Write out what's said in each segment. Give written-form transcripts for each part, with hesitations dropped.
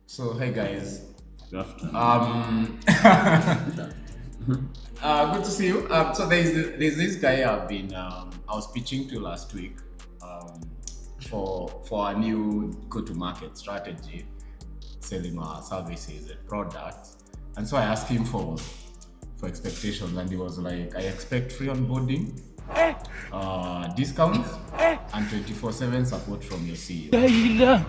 So hey guys, Good afternoon. good to see you. So there's this guy I was pitching to last week, um, for a new go-to-market strategy, selling our services and products. And so I asked him for expectations, and he was like, I expect free onboarding, discounts, and 24/7 support from your CEO.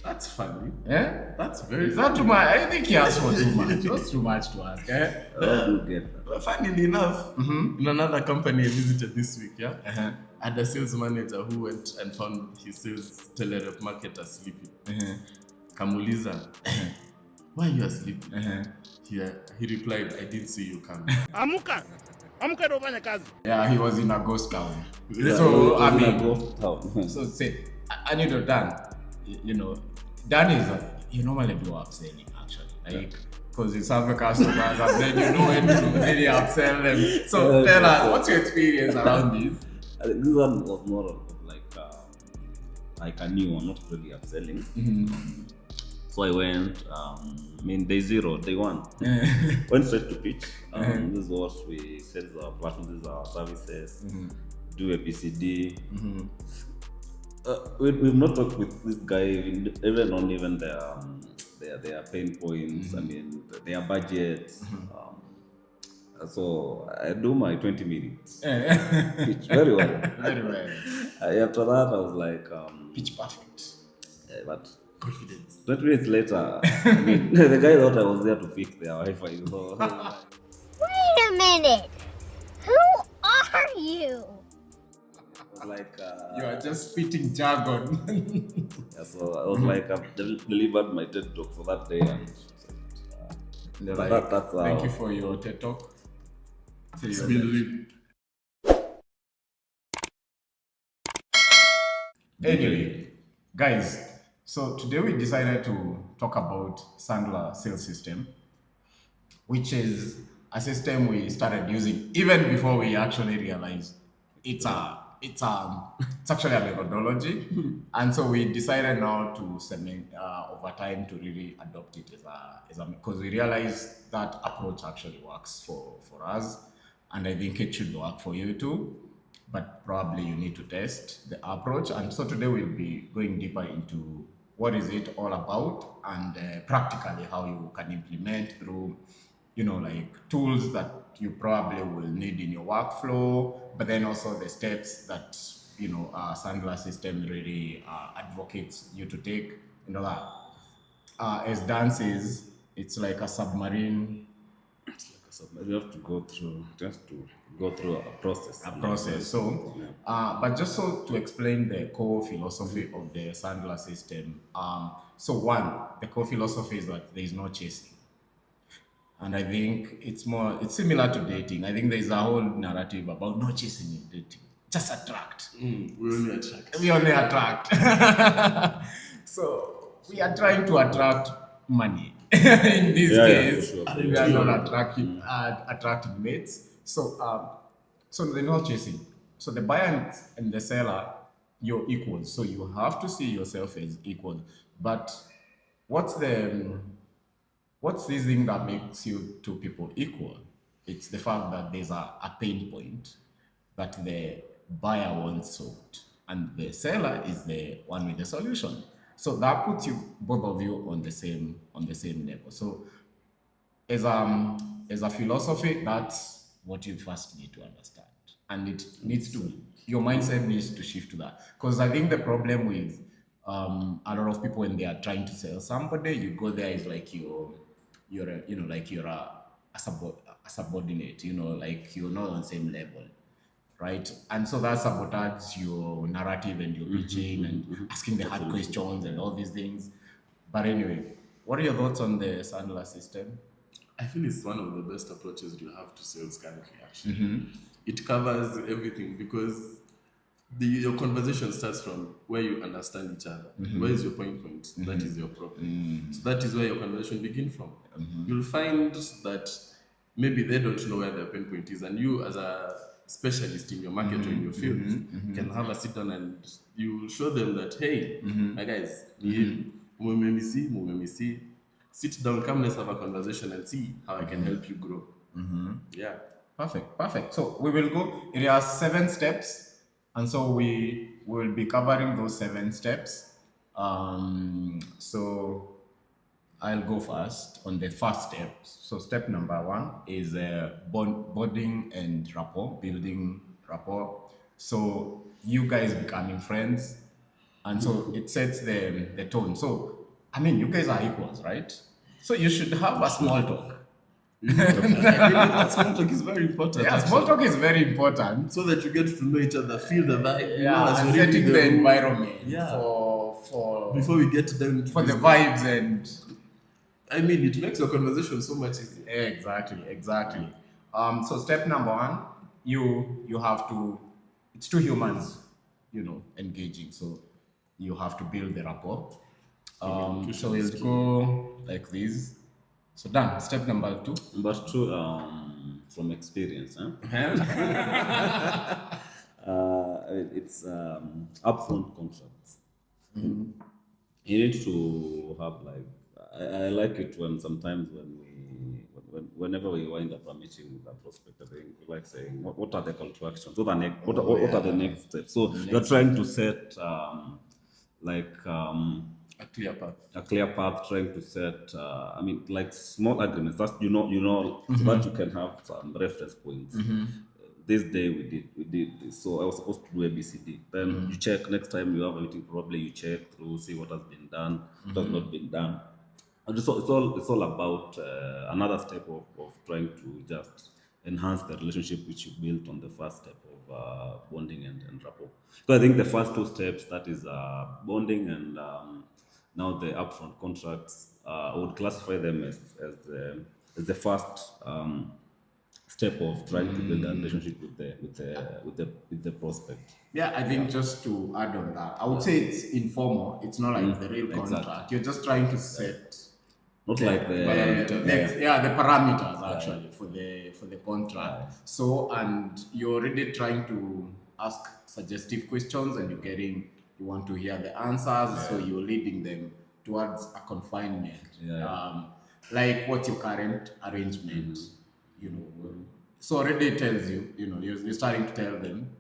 That's funny. Eh? That's very Is that too funny. much? I think he asked for too much. That's too much to ask. Eh? I do get that. But funnily enough, In another company I visited this week, yeah, uh-huh. I had a sales manager who went and found his sales telerep marketer sleeping. Kamuliza, why are you asleep? He replied, I didn't see you coming. Amuka, amuka ndio ufanye kazi. Yeah, he was in a ghost town. Yeah, So it I was in a mean, ghost town. so say, I need to Dan. Dan is you normally do upselling actually, like because you serve the customers and then you know when to really upsell them. So tell us, what's your experience around this? I think this one was more of like a new one, not really upselling. So I went, day zero, day one, went straight to pitch. This is what we said is our platform, this is our services, do a PCD. We've not talked with this guy even on even their pain points. I mean their budget. So I do my 20 minutes pitch very well. Very well. After that, I was like, Pitch perfect. but Confidence. 20 minutes later, I mean, the guy thought I was there to fix their Wi-Fi. So, Wait a minute. Who are you? like, You are just spitting jargon. yeah, so I was like, I've delivered my TED talk for that day, and that's Thank you for your TED talk. it's been lived. Anyway, guys, so today we decided to talk about Sandler sales system, which is a system we started using even before we actually realized it's actually a methodology, and so we decided now to cement over time to really adopt it as a because we realized that approach actually works for us, and I think it should work for you too, but probably you need to test the approach. And so today we'll be going deeper into what is it all about and practically how you can implement through like tools that you probably will need in your workflow, but then also the steps that Sandler system really advocates you to take. That as Dan says, it's like a submarine. So you have to go through a process. So, but just so to explain the core philosophy of the Sandler system. So one, the core philosophy is that there is no chasing. And I think it's similar to dating. I think there's a whole narrative about no chasing in dating. Just attract. We only attract. We only attract. So we are trying to attract money. In this case, for sure. we are not attracting mates. So they're not chasing. So the buyer and the seller, you're equals. So you have to see yourself as equal. But what's this thing that makes you two people equal? It's the fact that there's a pain point that the buyer wants solved, and the seller is the one with the solution. So that puts you both of you on the same level. So as a philosophy, that's what you first need to understand, and it needs to your mindset needs to shift to that. Because I think the problem with a lot of people when they are trying to sell somebody, you go there is like you're a, like you're a subordinate, like you're not on the same level, right? And so that sabotages your narrative and your pitching and asking the hard questions and all these things. But anyway, what are your thoughts on the Sandler system? I feel it's one of the best approaches you have to sales currently, actually. It covers everything because your conversation starts from where you understand each other. Where is your point? That is your problem. So that is where your conversation begins from. You'll find that maybe they don't know where their pain point is, and you as a specialist in your market or in your field can have a sit down and you will show them that, hey, my guys, Mumemisi. Sit down, come, let's have a conversation and see how I can help you grow. Yeah. Perfect. So we will go. It has 7 steps, and so we will be covering those 7 steps. So I'll go first on the first step. So step number 1 is bonding and rapport, building rapport. So you guys becoming friends, and so it sets the tone. So I mean, you guys are equals, right? So you should have a small talk. I believe that small talk is very important. Yeah, actually. small talk is very important. So that you get to know each other, feel the vibe. Yeah, and you're setting reading the room. environment Yeah. for Before we get down to for the business. vibes and I mean, it makes your conversation so much easier. exactly. So step number 1, you have to. It's 2 humans, engaging. So you have to build the rapport. So we'll go like this. So done. Step number 2. But true, from experience, it's upfront contracts. You need to have I like it when sometimes whenever we wind up a meeting with a prospect, I think we like saying what are the call to actions, what are the next steps. So you're trying to set A clear path. a clear path, trying to set like small agreements that so that you can have some reference points. This day we did this, so I was supposed to do ABCD. Then you check next time you have a meeting, probably you check through, see what has been done, what has not been done. And it's all about another step of trying to just enhance the relationship which you built on the first step of bonding and rapport. So I think the first 2 steps, that is bonding and now the upfront contracts, I would classify them as the first step of trying to build a relationship with the prospect. Yeah, I think just to add on that, I would say it's informal. It's not like the real Exactly. contract. You're just trying to set Not like the the parameters actually for the contract. So, and you're already trying to ask suggestive questions, and you want to hear the answers, so you're leading them towards a confinement. Like, what's your current arrangement? So already it tells you. You're starting to tell them.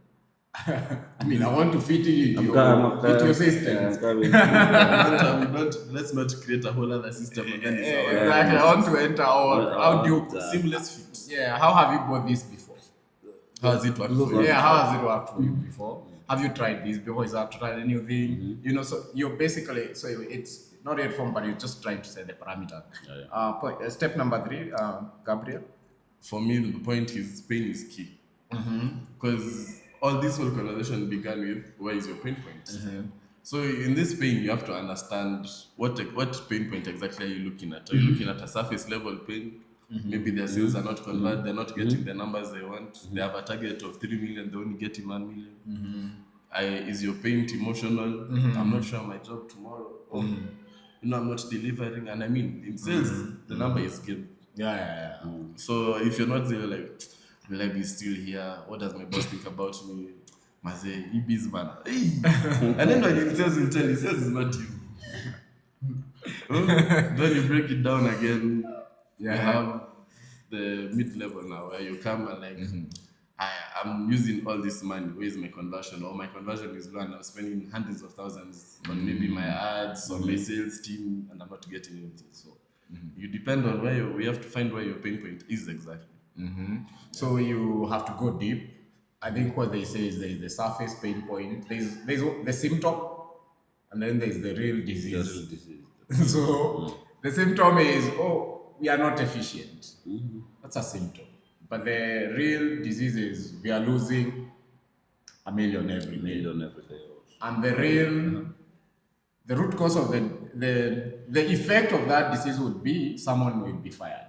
I mean, I want to fit in into your systems. Let's not create a whole other system again. Exactly. I want to enter how do you Seamless fit. Yeah, how have you bought this before? How has it worked for you? Yeah, how has it worked for you before? Have you tried this before? Is that to try a new thing? So you're basically, so it's not yet form, but you're just trying to set the parameter. Step number 3, Gabriel. For me, the point is pain is key. Because all this whole conversation began with, where is your pain point? So in this pain, you have to understand what pain point exactly are you looking at. Are you looking at a surface level pain? Maybe their sales are not converted, they're not getting the numbers they want. They have a target of 3 million, they're only getting 1 million. Is your pain emotional? I'm not sure my job tomorrow. I'm not delivering. And I mean, in sales, the number is given. Yeah. So if you're not there, will I be still here? What does my boss think about me? Must say, he busy man. And then when in sales, will tell you, sales is not you. Then you break it down again. You have the mid-level now, where you come and I'm using all this money. Where is my conversion? Or my conversion is low, and I'm spending hundreds of thousands on maybe my ads or my sales team, and I'm not getting anything. So you depend on we have to find where your pain point is exactly. So you have to go deep. I think what they say is there is the surface pain point, there's the symptom, and then there's the real disease. So the symptom is, we are not efficient. That's a symptom. But the real disease is we are losing 1 million every day. And the root cause of the effect of that disease would be someone will be fired.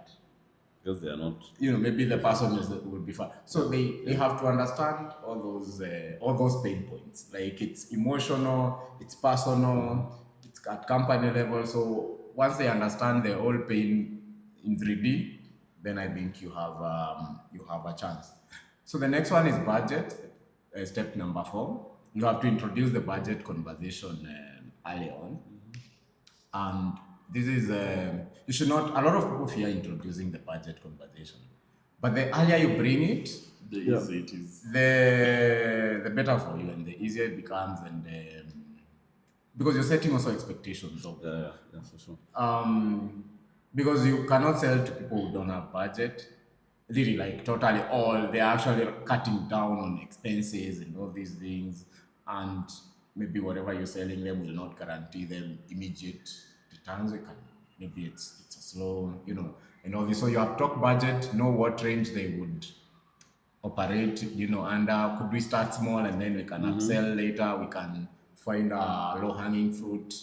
Because they are not. Maybe the person will be fired. So they have to understand all those pain points. Like, it's emotional, it's personal, it's at company level. So once they understand the whole pain in 3D, then I think you have a chance. So the next one is budget. Step number 4. You have to introduce the budget conversation early on. And this is you should not. A lot of people fear introducing the budget conversation, but the earlier you bring it, The easy it is. the better for you, and the easier it becomes, and because you're setting also expectations of Yeah, for sure. because you cannot sell to people who don't have budget really, like totally all. They're actually cutting down on expenses and all these things, and maybe whatever you're selling them will not guarantee them immediate returns. We can, maybe it's a slow, and all this. So you have talk budget, know what range they would operate, and could we start small and then we can upsell later. We can find a low-hanging fruit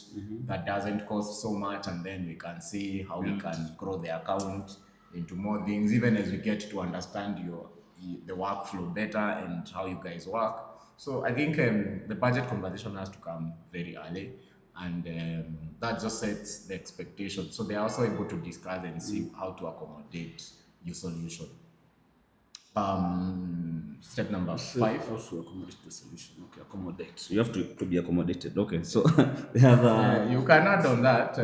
that doesn't cost so much, and then we can see how we can grow the account into more things, even as we get to understand the workflow better and how you guys work. So I think the budget conversation has to come very early, and that just sets the expectation. So they're also able to discuss and see how to accommodate your solution. Step number 5. Also accommodate the solution. Okay, accommodate. You have to be accommodated. Okay, so they have. You can add on that.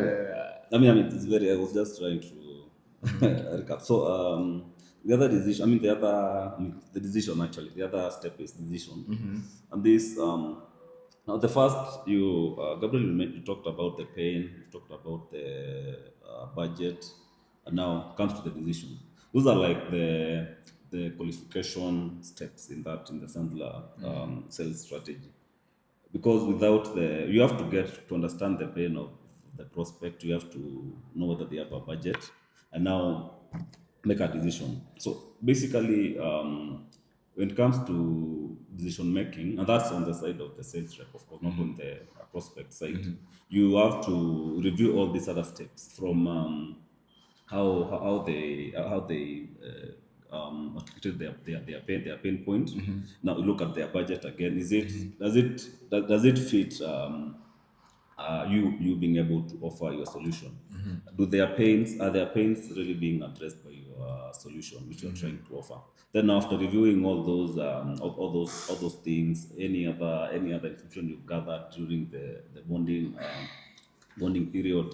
I mean, it's very. I was just trying to recap. So the other decision. The decision actually. The other step is decision, and this. Now the first, Gabriel, you talked about the pain. You talked about the budget, and now comes to the decision. Those are like the qualification steps in the Sandler sales strategy. Because without you have to get to understand the pain of the prospect. You have to know whether they have a budget, and now make a decision. So basically, when it comes to decision making, and that's on the side of the sales rep, of course, not on the prospect side, you have to review all these other steps from how they articulated their pain point. Now you look at their budget again. Does it fit you being able to offer your solution? Are their pains really being addressed by your solution which you're trying to offer? Then after reviewing all those things, any other information you've gathered during the bonding period,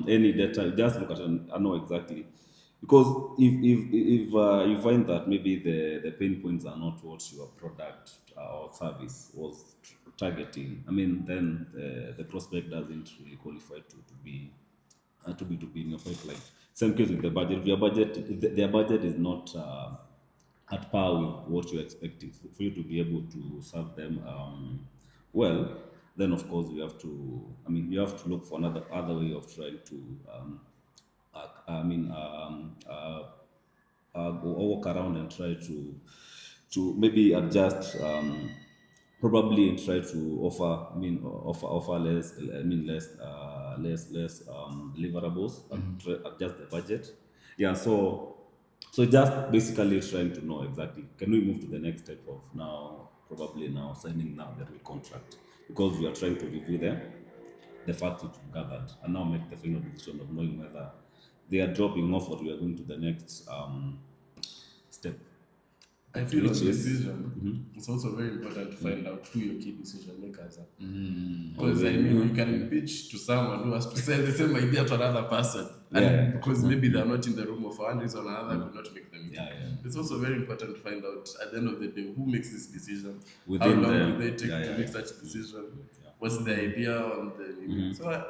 any data, just look at and know exactly. Because if you find that maybe the pain points are not what your product or service was targeting, then the prospect doesn't really qualify to be in your pipeline. Same case with the budget. If their budget is not at par with what you're expecting, for you to be able to serve them well, then of course you have to look for other way of trying to walk around and try to maybe adjust, probably try to offer less deliverables, and adjust the budget. Yeah, so just basically trying to know exactly, can we move to the next step of probably signing the real contract, because we are trying to review the facts which we gathered, and now make the final decision of knowing whether they are dropping off or we are going to the next step. I feel on decision, it's also very important to find out who your key decision makers are. Because you can pitch to someone who has to sell the same idea to another person, and because maybe they're not in the room, or for one reason or another could not make them. It's also very important to find out at the end of the day who makes this decision, how long do they take to make such decision, what's the idea on the so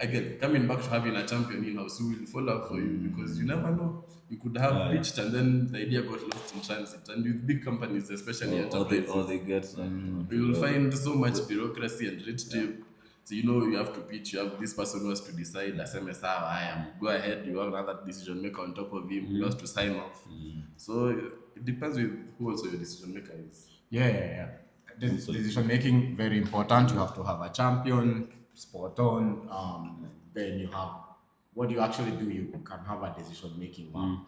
again, coming back to having a champion in-house who will follow up for you, because you never know. You could have pitched and then the idea got lost in transit. And with big companies, especially enterprises, they get you will find so much bureaucracy and red tape. So you have to pitch, you have this person who has to decide, go ahead, you have another decision maker on top of him who has to sign off. So it depends with who also your decision maker is. Yeah. Decision making, very important. You have to have a champion, spot on. Then you have what you actually do. You can have a decision making map.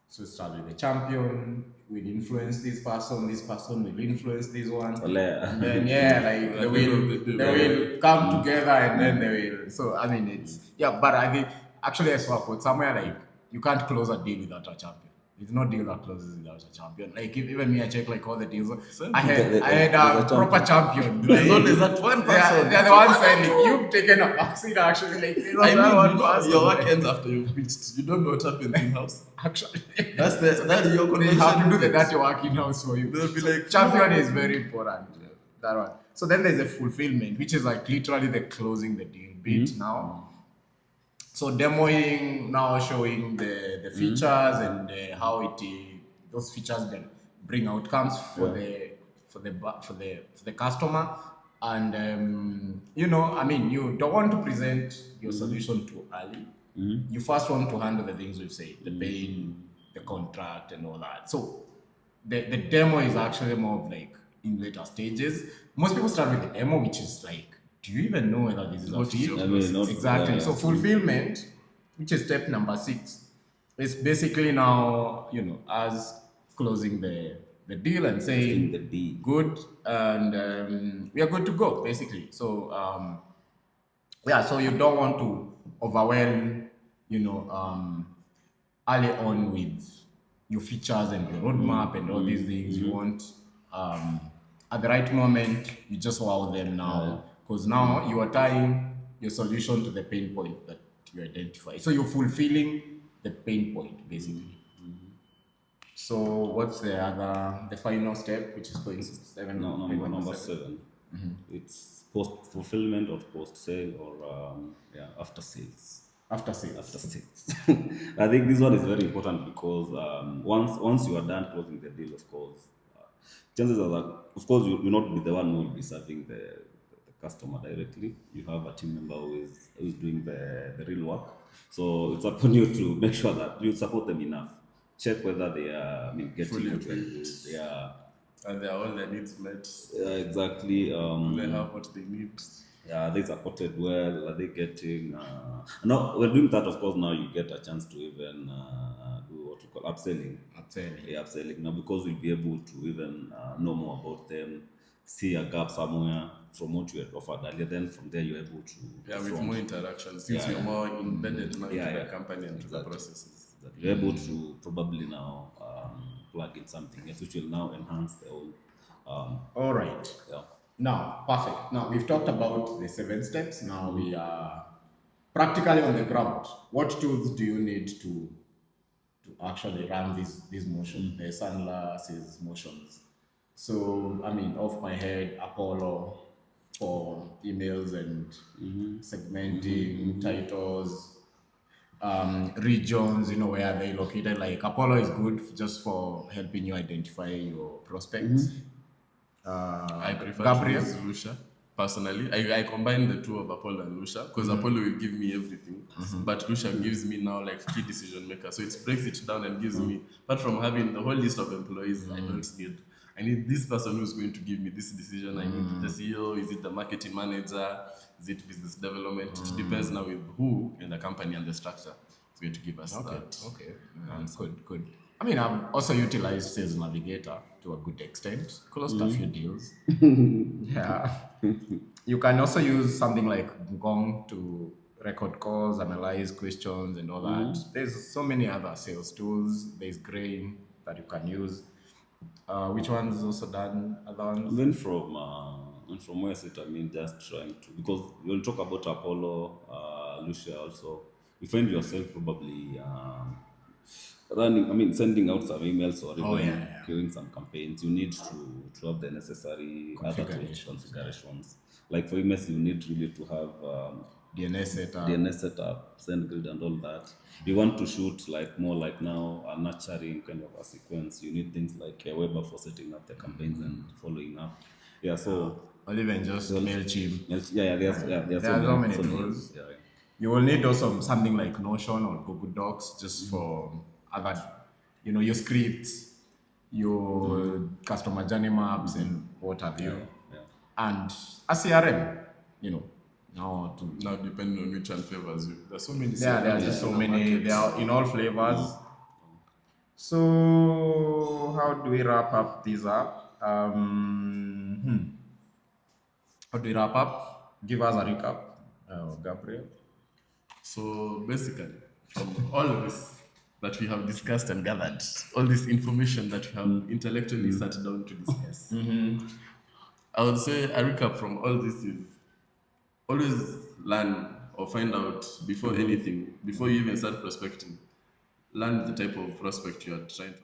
So start with the champion. Will influence this person will influence this one. And then they will come together, and then they will. So it's but I think actually I saw a quote somewhere like you can't close a deal without a champion. It's no deal that closes without a champion. Like even me, I check like all the deals. Same. I had There's a a proper champion. There's always that one person. They're the ones selling. You've taken a backseat actually. Like there's I that mean, one you know, person. your work ends after you've pitched. You don't know what happens in house. Actually, That's your they convention. have to do the dirty work in house for you. They'll be like, Champion is very important. That one. So then there's a fulfillment, which is like literally the closing the deal bit now. So demoing now, showing the features and how those features then bring outcomes for the customer. And I mean, you don't want to present your solution too early. You first want to handle the things we've said, the pain, the contract, and all that. So the demo is actually more of like in later stages. Most people start with the demo, which is like, do you even know whether this is a What is fit? your I mean, not- Exactly. yeah. So fulfillment, which is step number 6, is basically now, us closing the deal and saying the deal. good, and we are good to go, basically. So so you don't want to overwhelm, early on with your features and your roadmap and all these things. You want at the right moment, you just wow them now, because now you are tying your solution to the pain point that you identify. So you're fulfilling the pain point, basically. So what's the final step, which is point 7? No, number 7. It's post fulfillment or post sale or after sales. After sales. After sales. I think this one is very important because once you are done closing the deal, of course, chances are that, of course, you will not be the one who will be serving the customer directly. You have a team member who is doing the real work. So it's upon you to make sure that you support them enough. Check whether they are getting Fully what equipped. they are. And they are all their needs met. Exactly. They have what they need. Are they supported well? Are they getting? No, we're doing that. Of course, now you get a chance to even do what we call upselling. Yeah, upselling now, because we'll be able to even know more about them, see a gap somewhere from what you had offered earlier. Then from there, you're able to With more interactions, since you're more embedded now into the company and to the processes. that you're able to probably now plug in something else, which will now enhance the whole. All right. Yeah. Now, perfect. Now, we've talked about the 7 steps. Now we are practically on the ground. What tools do you need to actually run this motion, the Sandler's motions? So, I mean, off my head, Apollo for emails and segmenting, titles, regions, where they're located. Like Apollo is good just for helping you identify your prospects. I prefer Gabriel? to use Lucia. Personally, I combine the two of Apollo and Lucia because Apollo will give me everything, but Lucia gives me now like key decision maker. So it breaks it down and gives me, apart from having the whole list of employees, I need this person who's going to give me this decision. I need the CEO. Is it the marketing manager? Is it business development? It depends now with who in the company and the structure is going to give us that. Okay. Good. I mean, I've also utilized Sales Navigator to a good extent. Closed a few deals. Yeah. You can also use something like Gong to record calls, analyze questions, and all that. There's so many other sales tools. There's Grain that you can use. Which one's also done? Other ones? Then from where I sit, just trying to, because when you talk about Apollo, Lucia also, you find yourself probably sending out some emails or even doing some campaigns. You need to have the necessary other tools, configurations. Like for emails, you need really to have DNS setup, send grid, and all that. You want to shoot like more like now a nurturing kind of a sequence. You need things like a Weber for setting up the campaigns and following up. Yeah, so or even just MailChimp. There's so many tools. Yeah. You will need also something like Notion or Google Docs just for other, your scripts, your customer journey maps, and what have you. Yeah. And a CRM, now depending on which one favors you. There's so many. Yeah, there are just so many. They are in all flavors. So how do we wrap up this up? How do we wrap up? Give us a recap, Gabriel. So basically, from all of this, that we have discussed and gathered, all this information that we have intellectually sat down to discuss. I would say a recap from all this is always learn or find out before anything, before you even start prospecting, learn the type of prospect you are trying to